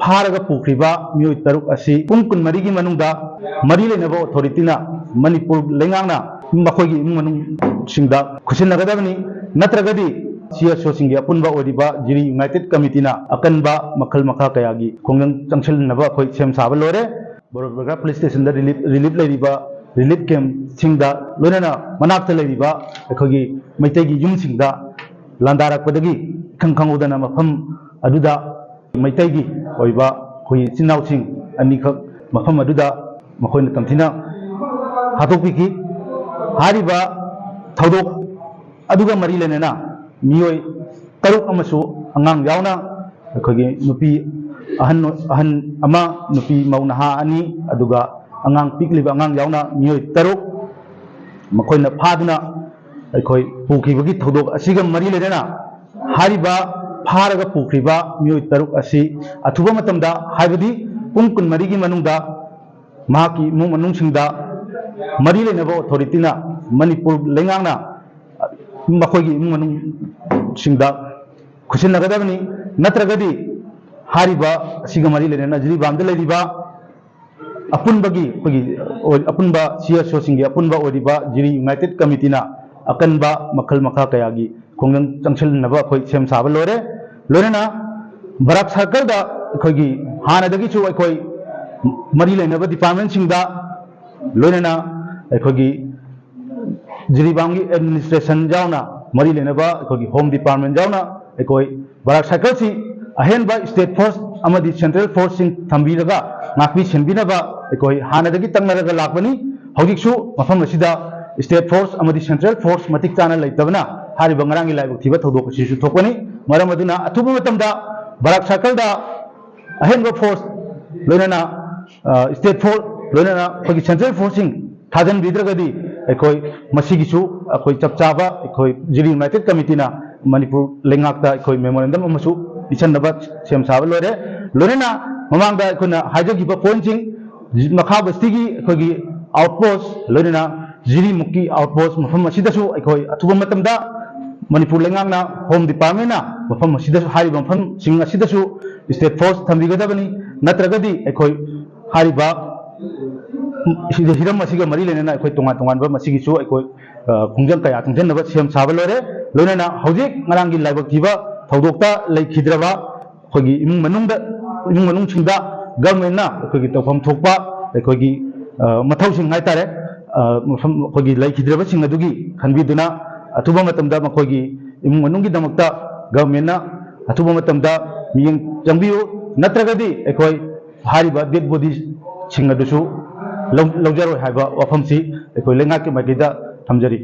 फारगा पुख्रिबा मियोय तरुक असी पुंग कुन मरीगी मनुंगदा मरी लेनबो अथॉरिटीना मणिपुर लेंगांगना मखोगी इमुंग मनुंग सिंगदा खुसिनगदबनी नत्रगदी CSO सिंगी अपुनबा ओदिबा जिरी यूनाइटेड कमिटीना अकनबा मखल मखा कयागी खोंगन चंगछलनबा अखोय सेम साबा लोरे बोरबगा पुलिस स्टेशन दा रिलीफ लेरिबा रिलीफ कैंप सिंगदा लोनना मनाक्ता लेरिबा अखोगी मैतैगी युम सिंगदा लांदारकपदगी खंखंगोदना मफम अदुदा मैतैगी ओइबा खोई चिनाउसिंग अनिखक मफम अदुदा मखोयना तमथिना हातोपिकी हारिबा थौदोक अदुगा मरी लेनेना मियोय तरुक अमसु अंगांग यावना अखोगी नुपी अहन अहन अमा नुपी मौनहा अनि अदुगा अंगांग पिकलिबा अंगांग यावना मियोय तरुक मखोयना फादुना अखोय पुखिबगी थौदोक असिगा मरी लेनेना हारिबा फारगा पुख्रिबा मियोय तरुक असी अथुबा मतमदा हाइबदी पुंग कुन मरीगी मनुंगदा महाकी इमुंग मनुंगसिंगदा मरी लेनबो अथॉरिटीना मणिपुर लेंगांगना मखोगी इमुंग मनुंगसिंगदा खुसिनगदबनी नत्रगदी हारिबा असिगा मरी लेनेना जिरीबामदा लेरिबा अपुनबगी अपुनबा CSO सिंगी अपुनबा ओदिबा जिरी यूनाइटेड कमिटीना अकनबा मखल मखा कयागी खोंगन चंगछलनबा अखोय सेम साबा लोरे लोरेना बराक सर्कल दा अखोगी हानदगी छु अखोय मरी लेनबा डिपार्टमेंट सिंगदा लोरेना अखोगी जिरीबामगी एडमिनिस्ट्रेशन जावना मरी लेनबा अखोगी होम डिपार्टमेंट जावना अखोय बराक सर्कल सी अहेनबा स्टेट फोर्स अमदी सेंट्रल फोर्स सिंग थंबीरगा नापी सेंबिनबा अखोय हानदगी तंगनरगा लाकबनी हौजिकसु मफम असिदा स्टेट फोर्स अमदी सेंट्रल फोर्स मतिक चाना लेतबना हारिबा ngarang लाइब थिबा थौदोक सिसु थोकनी मरम अदुना अथुबा मतमदा बराक सर्कल दा अहेनबा फोर्स लोनना स्टेट फोर्स लोनना फगी सेंट्रल फोर्सिंग थाजन बिद्रगदी अखोय मसिगिसु अखोय चपचाबा अखोय जिरी यूनाइटेड कमिटीना मणिपुर लेंगाकता अखोय मेमोरेंडम अमसु इचनबा सेम साबा लोरे लोनना ममांगदा अखोना हाइजगिबा पॉइंटिंग मखा बस्तिगी अखोगी आउटपोस्ट लोनना जिरी मुक्की आउटपोस्ट मफम असिदसु अखोय अथुबा मतमदा मणिपुर लेंगांगना होम डिपार्टमेंट ना मफम असिदसु हारिबा मफम सिंग असिदसु स्टेट फोर्स थंबिगदबनी नत्रगदी अखोय हारिबा हिरम असिगा मरी लेनेना अखोय तोंगा तोंगानबा मसिगिसु अखोय खुंजंग कया थंजनबा सेम साबा लोरे लोनेना हौजिक ngaranggi लाइबक थिबा थौदोकता लेखिद्रबा अखोगी इमुंग मनुंग सिंगदा गवर्नमेंट ना अखोगी तौफम थोकपा अखोगी मथौसिंग हाइतारे मफम अखोगी लेखिद्रबा सिंग अदुगी खनबिदुना अथुबा मतमदा मखोगी इमुंग मनुंगी दमकता गवर्नमेंट ना अथुबा मतमदा मियंग चंबियु नत्रगदी अखोय हारिबा डेड बॉडी सिंग अदुसु लौजरो हाइबा वफमसी अखोय लेंगा के मगिदा थमजरी।